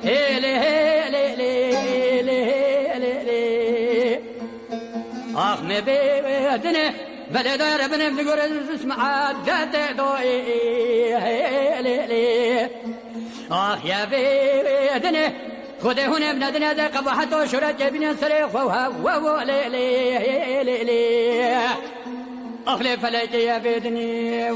هيلي هيلي لي لي اخ مبيدني بلد ربنا بنقول اسمع جد دوي هيلي لي اخ يا بيدني خذ هنا بنادنا ذا قبحت وشرت بن صريخ وهو لي لي لي لي اخلي فلك يا بيدني